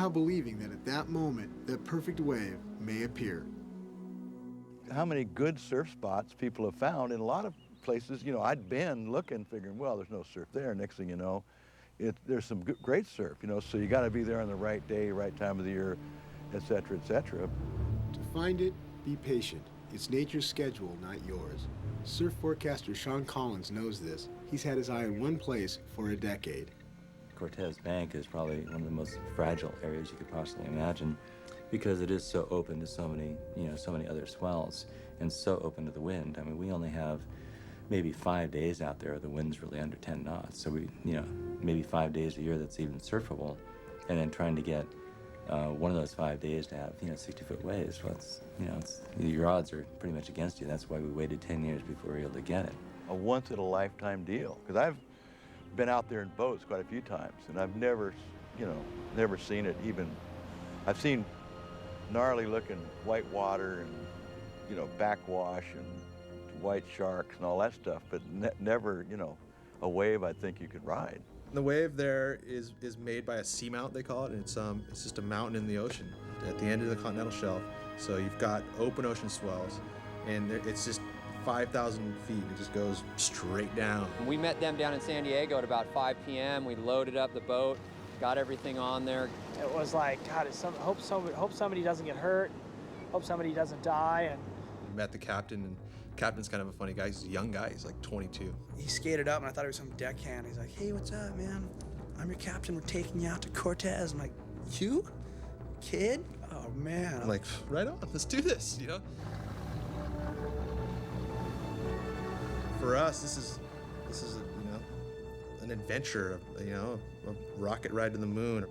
Now believing that at that moment, that perfect wave may appear. How many good surf spots people have found in a lot of places, you know, I'd been looking, figuring, well, there's no surf there. Next thing you know, there's some great surf, you know, so you got to be there on the right day, right time of the year, et cetera, et cetera. To find it, be patient. It's nature's schedule, not yours. Surf forecaster Sean Collins knows this. He's had his eye on one place for a decade. Cortez Bank is probably one of the most fragile areas you could possibly imagine because it is so open to so many, so many other swells and so open to the wind. I mean, we only have maybe 5 days out there the wind's really under 10 knots. So we, maybe 5 days a year that's even surfable. And then trying to get one of those 5 days to have, 60-foot waves, well, your odds are pretty much against you. That's why we waited 10 years before we were able to get it. A once-in-a-lifetime deal, because I've been out there in boats quite a few times, and I've never, never seen it even. I've seen gnarly-looking white water and, backwash and white sharks and all that stuff, but never, a wave I think you could ride. The wave there is made by a seamount, they call it, and it's just a mountain in the ocean at the end of the continental shelf. So you've got open ocean swells, and it's just 5,000 feet. It just goes straight down. We met them down in San Diego at about 5 p.m. We loaded up the boat, got everything on there. It was like, God, hope somebody doesn't get hurt, hope somebody doesn't die. And we met the captain, and captain's kind of a funny guy. He's a young guy. He's like 22. He skated up, and I thought he was some deckhand. He's like, hey, what's up, man? I'm your captain. We're taking you out to Cortez. I'm like, you? Kid? Oh, man. I'm like, right on. Let's do this, For us, this is an adventure, a rocket ride to the moon.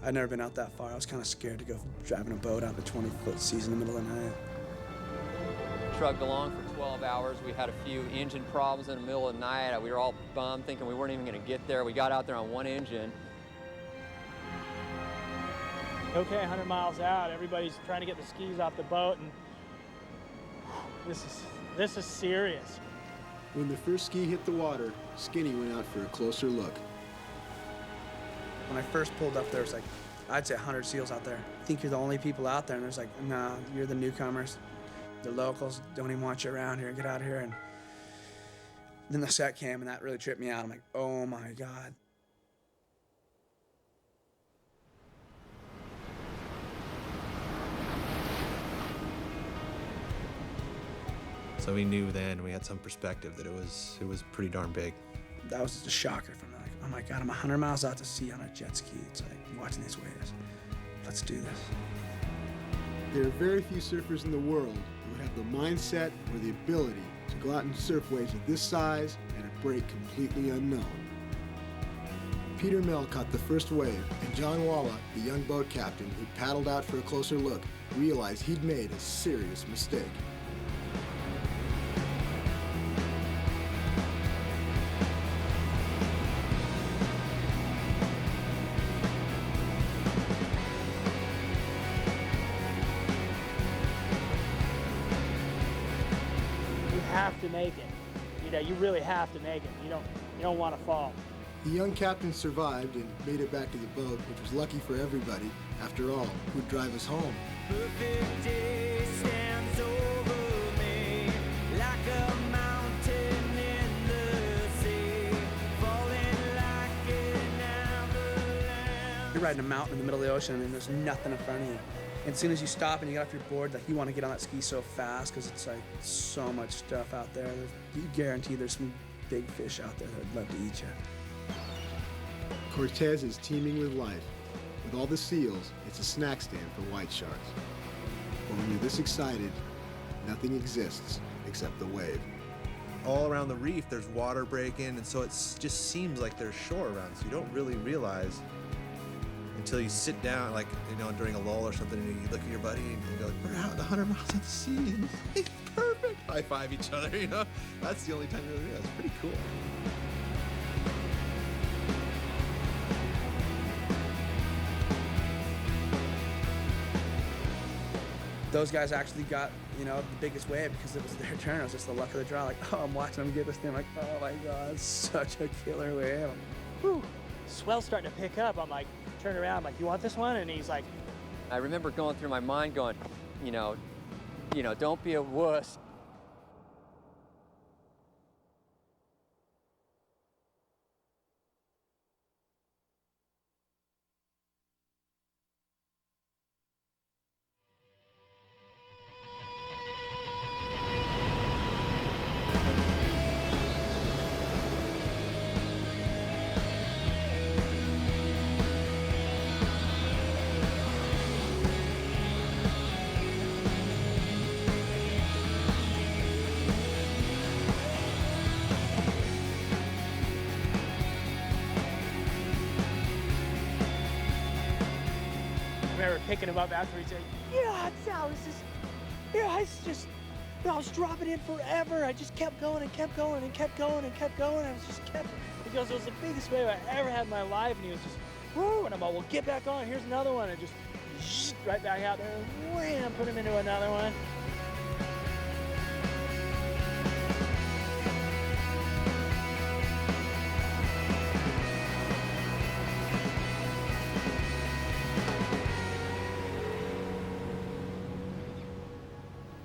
I'd never been out that far. I was kind of scared to go driving a boat out the 20-foot seas in the middle of the night. Trugged along for 12 hours. We had a few engine problems in the middle of the night. We were all bummed, thinking we weren't even going to get there. We got out there on one engine. okay, 100 miles out, everybody's trying to get the skis off the boat, and this is serious. When the first ski hit the water, Skinny went out for a closer look. When I first pulled up, there was like, I'd say 100 seals out there. I think you're the only people out there, and there's like, nah, you're the newcomers. The locals don't even want you around here, get out of here. And then the set came, and that really tripped me out. I'm like, oh my God. So we knew then, we had some perspective that it was pretty darn big. That was just a shocker for me. Like, oh my God, I'm 100 miles out to sea on a jet ski. It's like watching these waves. Let's do this. There are very few surfers in the world who would have the mindset or the ability to go out and surf waves of this size and a break completely unknown. Peter Mell caught the first wave, and John Walla, the young boat captain who paddled out for a closer look, realized he'd made a serious mistake. Have to make it. You know, you really have to make it. You don't want to fall. The young captain survived and made it back to the boat, which was lucky for everybody. After all, who'd drive us home? Perfect day stands over me like a mountain in the sea, falling like an avalanche. You're riding a mountain in the middle of the ocean, and there's nothing in front of you. And as soon as you stop and you get off your board, like, you want to get on that ski so fast because it's like so much stuff out there. You guarantee there's some big fish out there that would love to eat you. Cortez is teeming with life. With all the seals, it's a snack stand for white sharks. But when you're this excited, nothing exists except the wave. All around the reef, there's water breaking, and so it just seems like there's shore around, so you don't really realize until you sit down, like, during a lull or something, and you look at your buddy and you go, we're out 100 miles at the sea. It's perfect. High five each other, That's the only time you really realize. It's pretty cool. Those guys actually got, the biggest wave because it was their turn. It was just the luck of the draw. Like, oh, I'm watching them get this thing. Like, oh my God, it's such a killer wave. Whew. Swell's starting to pick up. I'm like turned around, I'm like, you want this one? And he's like, I remember going through my mind going, you know, don't be a wuss. I remember picking him up afterwards, saying, yeah, Sal, this is, yeah, it's just, I was dropping in forever. I just kept going and kept going and kept going and kept going. I was just kept, he goes, it was the biggest wave I ever had in my life. And he was just, woo, and I'm like, well, get back on, here's another one. And just right back out there, and wham, put him into another one.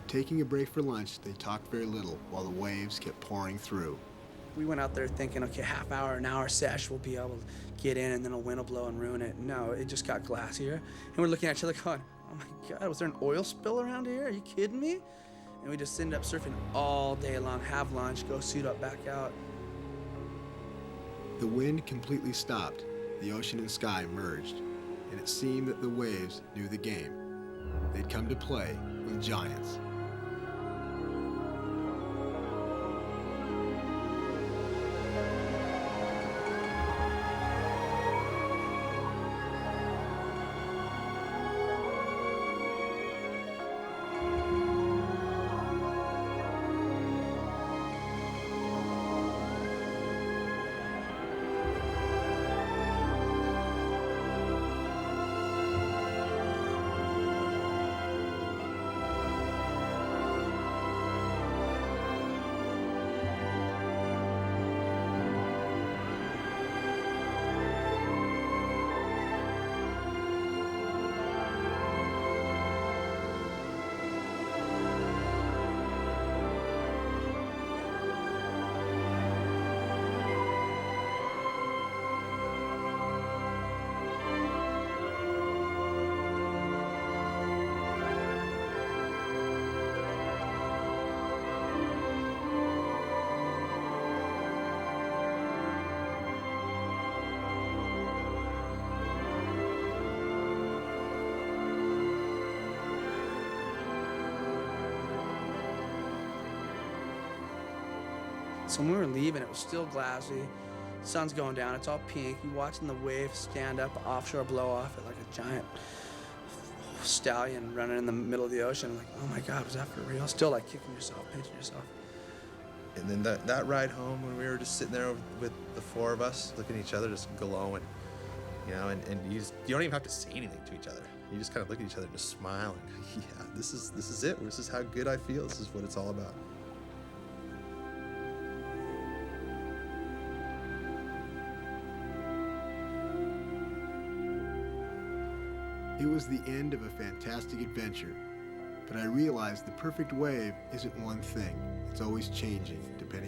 Taking a break for lunch, they talked very little while the waves kept pouring through. We went out there thinking, okay, half hour, an hour sesh, we'll be able to get in and then a wind will blow and ruin it. No, it just got glassier. And we're looking at each other going, oh my God, was there an oil spill around here? Are you kidding me? And we just ended up surfing all day long, have lunch, go suit up, back out. The wind completely stopped, the ocean and sky merged, and it seemed that the waves knew the game. They'd come to play with giants. So when we were leaving, it was still glassy. Sun's going down, it's all pink. You're watching the waves stand up, offshore blow off it like a giant stallion running in the middle of the ocean. Like, oh my God, was that for real? Still like kicking yourself, pinching yourself. And then that ride home when we were just sitting there with the four of us, looking at each other, just glowing, you know, and you don't even have to say anything to each other. You just kind of look at each other and just smile and, yeah, this is it. This is how good I feel. This is what it's all about. It was the end of a fantastic adventure, but I realized the perfect wave isn't one thing. It's always changing, depending